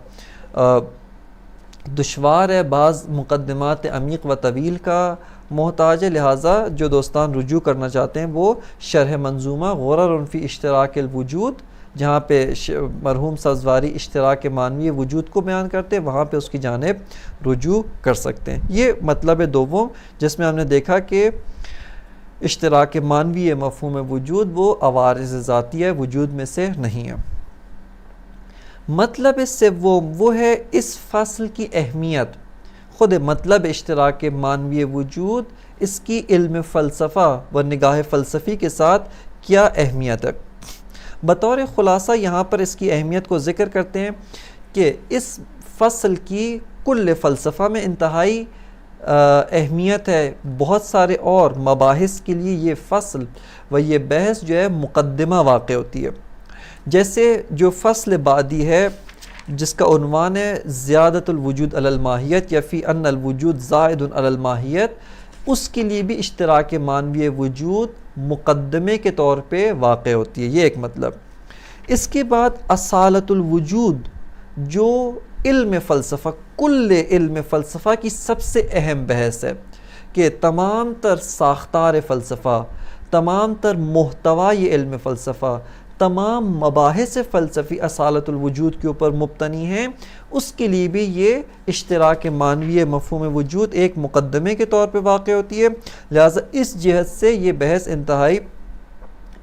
A: دشوار ہے، بعض مقدمات عمیق و طویل کا محتاج ہے، لہٰذا جو دوستان رجوع کرنا چاہتے ہیں وہ شرح منظومہ غرر فی اشتراک الوجود، جہاں پہ مرحوم سبزواری اشتراک معنوی وجود کو بیان کرتے ہیں، وہاں پہ اس کی جانب رجوع کر سکتے ہیں۔ یہ مطلب دوم جس میں ہم نے دیکھا کہ اشتراک معنوی مفہوم وجود وہ عوارض ذاتیہ وجود میں سے نہیں ہے۔ مطلب سوم وہ ہے اس فصل کی اہمیت، خود مطلب اشتراک معنوی وجود، اس کی علم فلسفہ و نگاہ فلسفی کے ساتھ کیا اہمیت ہے۔ بطور خلاصہ یہاں پر اس کی اہمیت کو ذکر کرتے ہیں کہ اس فصل کی کل فلسفہ میں انتہائی اہمیت ہے. بہت سارے اور مباحث کے لیے یہ فصل و یہ بحث جو ہے مقدمہ واقع ہوتی ہے. جیسے جو فصل بعدی ہے جس کا عنوان ہے زیادت الوجود علی الماہیت یا فی ان الوجود زائد علی الماہیت، اس کے لیے بھی اشتراک معنوی وجود مقدمے کے طور پہ واقع ہوتی ہے. یہ ایک مطلب. اس کے بعد اصالت الوجود جو علم فلسفہ، کل علم فلسفہ کی سب سے اہم بحث ہے کہ تمام تر ساختار فلسفہ، تمام تر محتوی علم فلسفہ، تمام مباحث فلسفی اصالت الوجود کے اوپر مبتنی ہیں. اس کے لیے بھی یہ اشتراک معنوی مفہوم وجود ایک مقدمے کے طور پہ واقع ہوتی ہے. لہٰذا اس جہت سے یہ بحث انتہائی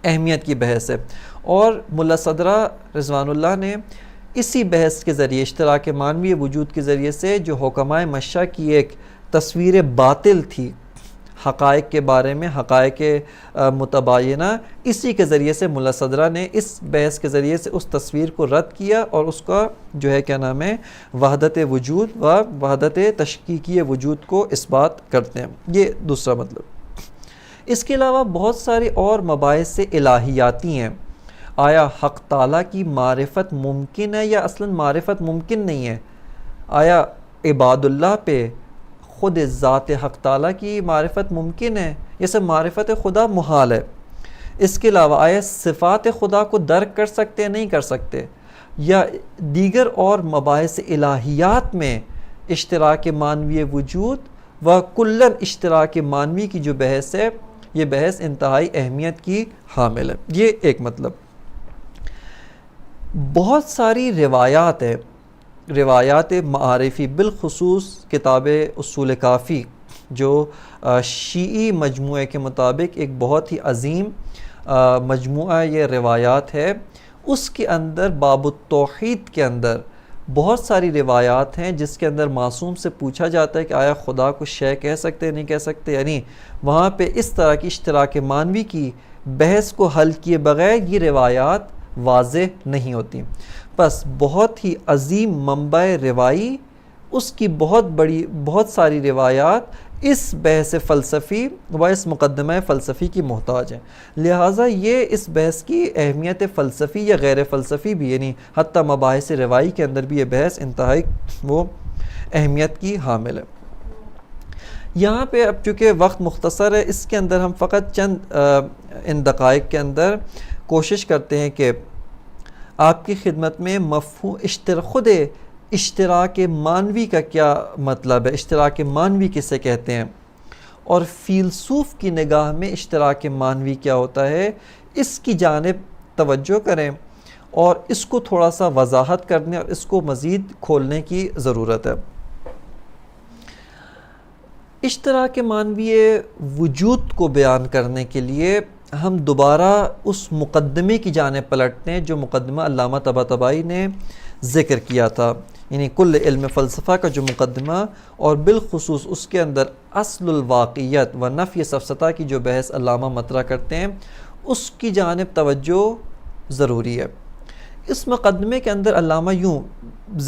A: اہمیت کی بحث ہے. اور ملا صدرہ رضوان اللہ نے اسی بحث کے ذریعے، اشتراک معنوی وجود کے ذریعے سے جو حکمائے مشرق کی ایک تصویر باطل تھی حقائق کے بارے میں، حقائق متباینہ، اسی کے ذریعے سے ملا صدرہ نے اس بحث کے ذریعے سے اس تصویر کو رد کیا اور اس کا جو ہے کیا نام ہے وحدت وجود و وحدت تشکیکی وجود کو اثبات کرتے ہیں. یہ دوسرا مطلب. اس کے علاوہ بہت ساری اور مباحث الہیاتی ہیں. آیا حق تعالیٰ کی معرفت ممکن ہے یا اصلاً معرفت ممکن نہیں ہے؟ آیا عباد اللہ پہ خود ذات حق تعالیٰ کی معرفت ممکن ہے؟ یہ سب معرفت خدا محال ہے. اس کے علاوہ آیا صفات خدا کو درک کر سکتے ہیں نہیں کر سکتے؟ یا دیگر اور مباحث الہیات میں اشتراک معنوی وجود و کلاً اشتراک معنوی کی جو بحث ہے، یہ بحث انتہائی اہمیت کی حامل ہے. یہ ایک مطلب. بہت ساری روایات ہے، روایات معارفی، بالخصوص کتاب اصول کافی جو شیعی مجموعے کے مطابق ایک بہت ہی عظیم مجموعہ یہ روایات ہے. اس کے اندر باب التوحید کے اندر بہت ساری روایات ہیں جس کے اندر معصوم سے پوچھا جاتا ہے کہ آیا خدا کو شے کہہ سکتے نہیں کہہ سکتے. یعنی وہاں پہ اس طرح کی اشتراک معنوی کی بحث کو حل کیے بغیر یہ روایات واضح نہیں ہوتی. بس بہت ہی عظیم منبع روائی، اس کی بہت ساری روایات اس بحث فلسفی و اس مقدمہ فلسفی کی محتاج ہیں. لہٰذا یہ اس بحث کی اہمیت فلسفی یا غیر فلسفی بھی، یعنی حتیٰ مباحث روائی کے اندر بھی یہ بحث انتہائی وہ اہمیت کی حامل ہے. یہاں پہ اب چونکہ وقت مختصر ہے، اس کے اندر ہم فقط چند ان دقائق کے اندر کوشش کرتے ہیں کہ آپ کی خدمت میں مفہوم خود اشتراک معنوی کا کیا مطلب ہے، اشتراک معنوی کسے کہتے ہیں، اور فیلسوف کی نگاہ میں اشتراک معنوی کیا ہوتا ہے، اس کی جانب توجہ کریں اور اس کو تھوڑا سا وضاحت کرنے اور اس کو مزید کھولنے کی ضرورت ہے. اشتراک معنوی وجود کو بیان کرنے کے لیے ہم دوبارہ اس مقدمے کی جانب پلٹتے ہیں جو مقدمہ علامہ طباطبائی نے ذکر کیا تھا، یعنی کل علم فلسفہ کا جو مقدمہ، اور بالخصوص اس کے اندر اصل الواقعیت و نفی سفسطہ کی جو بحث علامہ مطرح کرتے ہیں، اس کی جانب توجہ ضروری ہے. اس مقدمے کے اندر علامہ یوں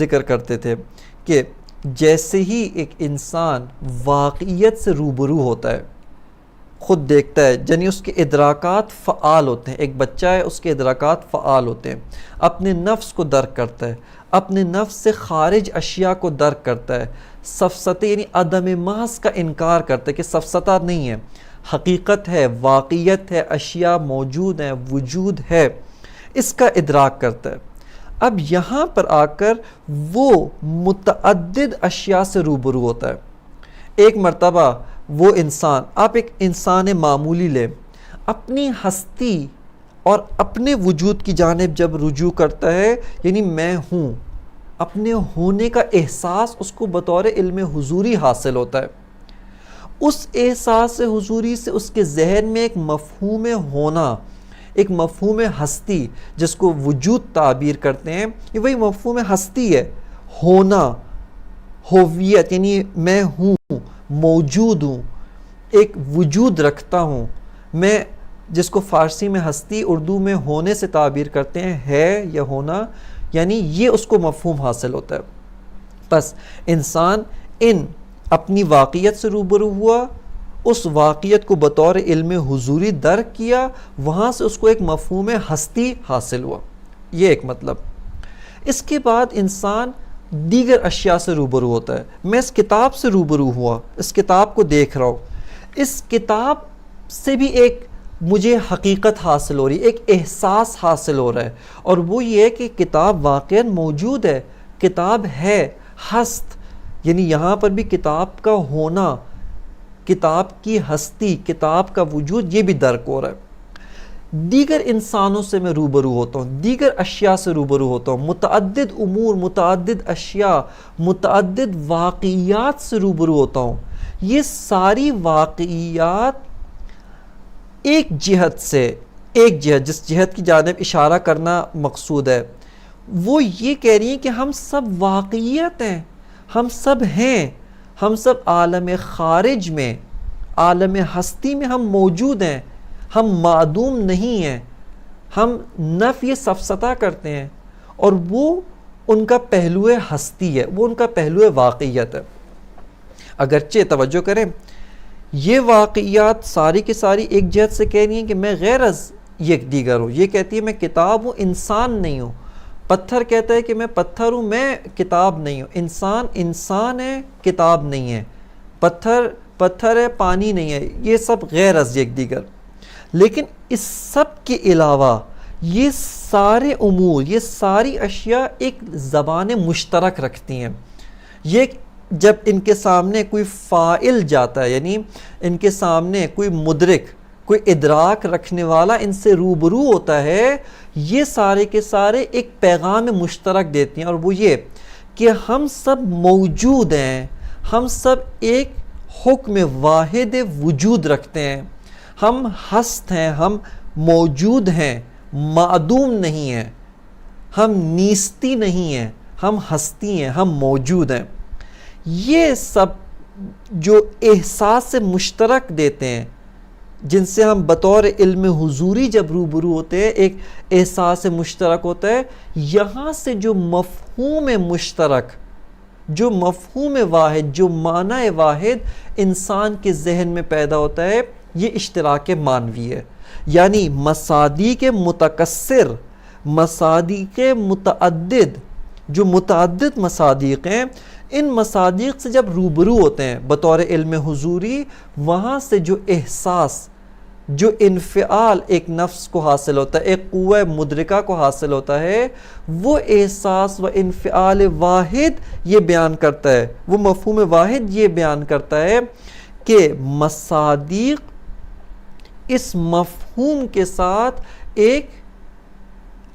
A: ذکر کرتے تھے کہ جیسے ہی ایک انسان واقعیت سے روبرو ہوتا ہے، خود دیکھتا ہے، یعنی اس کے ادراکات فعال ہوتے ہیں، ایک بچہ ہے اس کے ادراکات فعال ہوتے ہیں، اپنے نفس کو درک کرتا ہے، اپنے نفس سے خارج اشیاء کو درک کرتا ہے، سفسطے یعنی عدم محض کا انکار کرتا ہے کہ سفسطہ نہیں ہے، حقیقت ہے، واقعیت ہے، اشیاء موجود ہیں، وجود ہے، اس کا ادراک کرتا ہے. اب یہاں پر آ کر وہ متعدد اشیاء سے روبرو ہوتا ہے. ایک مرتبہ وہ انسان، آپ ایک انسان معمولی لیں، اپنی ہستی اور اپنے وجود کی جانب جب رجوع کرتا ہے، یعنی میں ہوں، اپنے ہونے کا احساس اس کو بطور علم حضوری حاصل ہوتا ہے. اس احساس حضوری سے اس کے ذہن میں ایک مفہوم ہونا، ایک مفہوم ہستی جس کو وجود تعبیر کرتے ہیں، یہ وہی مفہوم ہستی ہے، ہونا، ہویت، یعنی میں ہوں، موجود ہوں، ایک وجود رکھتا ہوں میں، جس کو فارسی میں ہستی، اردو میں ہونے سے تعبیر کرتے ہیں، ہے یا ہونا، یعنی یہ اس کو مفہوم حاصل ہوتا ہے. بس انسان اپنی واقعیت سے روبرو ہوا، اس واقعیت کو بطور علم حضوری درک کیا، وہاں سے اس کو ایک مفہوم ہستی حاصل ہوا. یہ ایک مطلب. اس کے بعد انسان دیگر اشیاء سے روبرو ہوتا ہے. میں اس کتاب سے روبرو ہوا، اس کتاب کو دیکھ رہا ہوں، اس کتاب سے بھی ایک مجھے حقیقت حاصل ہو رہی ہے، ایک احساس حاصل ہو رہا ہے، اور وہ یہ ہے کہ کتاب واقعاً موجود ہے، کتاب ہے، ہست. یعنی یہاں پر بھی کتاب کا ہونا، کتاب کی ہستی، کتاب کا وجود، یہ بھی درک ہو رہا ہے. دیگر انسانوں سے میں روبرو ہوتا ہوں، دیگر اشیاء سے روبرو ہوتا ہوں، متعدد امور، متعدد اشیاء، متعدد واقعیات سے روبرو ہوتا ہوں. یہ ساری واقعیات ایک جہت سے، ایک جہت، جس جہت کی جانب اشارہ کرنا مقصود ہے، وہ یہ کہہ رہی ہیں کہ ہم سب واقعیت ہیں، ہم سب ہیں، ہم سب عالم خارج میں، عالم ہستی میں ہم موجود ہیں، ہم معدوم نہیں ہیں، ہم نفی سفسطہ کرتے ہیں، اور وہ ان کا پہلو ہستی ہے، وہ ان کا پہلو واقعیت ہے. اگرچہ توجہ کریں، یہ واقعیات ساری کی ساری ایک جہت سے کہہ رہی ہیں کہ میں غیر از یک دیگر ہوں. یہ کہتی ہے میں کتاب ہوں، انسان نہیں ہوں. پتھر کہتا ہے کہ میں پتھر ہوں، میں کتاب نہیں ہوں. انسان ہے، کتاب نہیں ہے. پتھر ہے، پانی نہیں ہے. یہ سب غیر از یک دیگر. لیکن اس سب کے علاوہ یہ سارے امور، یہ ساری اشیاء ایک زبان مشترک رکھتی ہیں. یہ جب ان کے سامنے کوئی فاعل جاتا ہے، یعنی ان کے سامنے کوئی مدرک، کوئی ادراک رکھنے والا ان سے روبرو ہوتا ہے، یہ سارے کے سارے ایک پیغام مشترک دیتی ہیں، اور وہ یہ کہ ہم سب موجود ہیں، ہم سب ایک حکم واحد وجود رکھتے ہیں، ہم ہست ہیں، ہم موجود ہیں، معدوم نہیں ہیں، ہم نیستی نہیں ہیں، ہم ہستی ہیں، ہم موجود ہیں. یہ سب جو احساس مشترک دیتے ہیں، جن سے ہم بطور علم حضوری جب روبرو ہوتے ہیں، ایک احساس مشترک ہوتا ہے. یہاں سے جو مفہوم مشترک، جو مفہوم واحد، جو معنی واحد انسان کے ذہن میں پیدا ہوتا ہے، یہ اشتراک معنوی ہے. یعنی مصادیق متکثر، مصادیق متعدد، جو متعدد مصادیق ہیں، ان مصادیق سے جب روبرو ہوتے ہیں بطور علم حضوری، وہاں سے جو احساس، جو انفعال ایک نفس کو حاصل ہوتا ہے، ایک قوہ مدرکہ کو حاصل ہوتا ہے، وہ احساس و انفعال واحد یہ بیان کرتا ہے، وہ مفہوم واحد یہ بیان کرتا ہے کہ مصادیق اس مفہوم کے ساتھ ایک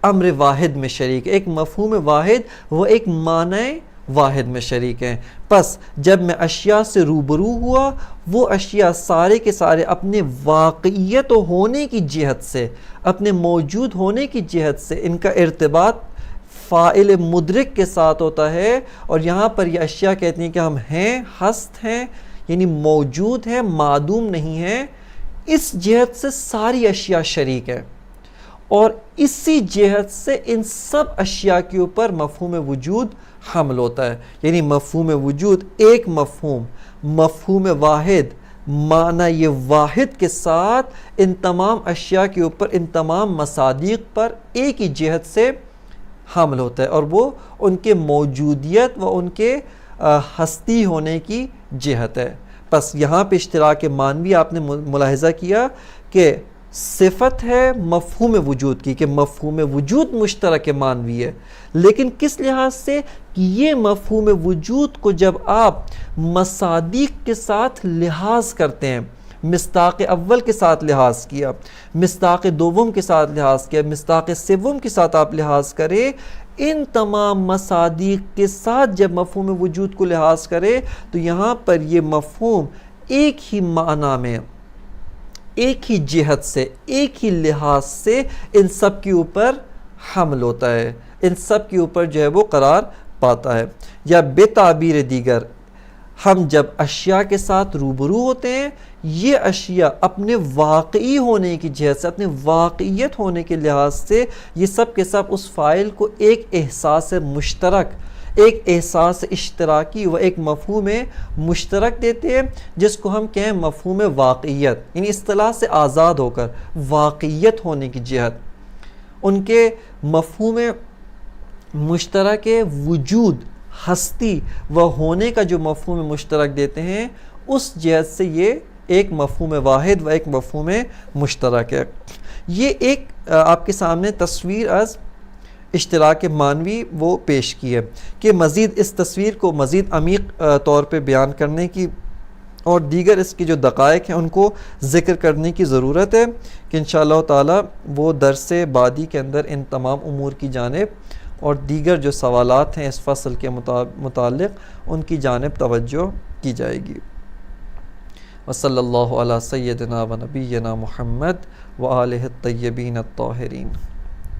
A: امر واحد میں شریک ہے، ایک مفہوم واحد، وہ ایک معنی واحد میں شریک ہیں. پس جب میں اشیاء سے روبرو ہوا، وہ اشیاء سارے کے سارے اپنے واقعیت ہونے کی جہت سے، اپنے موجود ہونے کی جہت سے، ان کا ارتباط فاعل مدرک کے ساتھ ہوتا ہے. اور یہاں پر یہ اشیاء کہتی ہیں کہ ہم ہیں، ہست ہیں، یعنی موجود ہیں، معدوم نہیں ہیں. اس جہت سے ساری اشیاء شریک ہیں، اور اسی جہت سے ان سب اشیاء کے اوپر مفہوم وجود حمل ہوتا ہے. یعنی مفہوم وجود ایک مفہوم واحد، معنی یہ واحد کے ساتھ ان تمام اشیاء کے اوپر، ان تمام مصادیق پر ایک ہی جہت سے حمل ہوتا ہے، اور وہ ان کے موجودیت و ان کے ہستی ہونے کی جہت ہے. بس یہاں پہ اشتراک معنوی آپ نے ملاحظہ کیا کہ صفت ہے مفہوم وجود کی، کہ مفہوم وجود مشترک معنوی ہے. لیکن کس لحاظ سے؟ کہ یہ مفہوم وجود کو جب آپ مصادیق کے ساتھ لحاظ کرتے ہیں، مصداق اول کے ساتھ لحاظ کیا، مصداق دوم کے ساتھ لحاظ کیا، مصداق سوم کے ساتھ آپ لحاظ کریں، ان تمام مصادیق کے ساتھ جب مفہوم وجود کو لحاظ کرے، تو یہاں پر یہ مفہوم ایک ہی معنی میں، ایک ہی جہت سے، ایک ہی لحاظ سے ان سب کے اوپر حمل ہوتا ہے، ان سب کے اوپر جو ہے وہ قرار پاتا ہے. یا بے تعبیر دیگر، ہم جب اشیاء کے ساتھ روبرو ہوتے ہیں، یہ اشیاء اپنے واقعی ہونے کی جہت سے، اپنے واقعیت ہونے کے لحاظ سے، یہ سب کے سب اس فاعل کو ایک احساس مشترک، ایک احساس اشتراکی و ایک مفہوم مشترک دیتے ہیں، جس کو ہم کہیں مفہوم واقعیت، یعنی اصطلاح سے آزاد ہو کر واقعیت ہونے کی جہت، ان کے مفہوم مشترک وجود، ہستی و ہونے کا جو مفہوم مشترک دیتے ہیں، اس جہت سے یہ ایک مفہوم واحد و ایک مفہوم مشترک ہے۔ یہ ایک آپ کے سامنے تصویر از اشتراک معنوی وہ پیش کی ہے، کہ مزید اس تصویر کو مزید عمیق طور پہ بیان کرنے کی اور دیگر اس کی جو دقائق ہیں ان کو ذکر کرنے کی ضرورت ہے، کہ انشاءاللہ تعالی وہ درس بعدی کے اندر ان تمام امور کی جانب اور دیگر جو سوالات ہیں اس فصل کے متعلق ان کی جانب توجہ کی جائے گی۔ وصلی اللہ علی سیدنا و نبینا محمد و آلہ الطیبین الطاہرین۔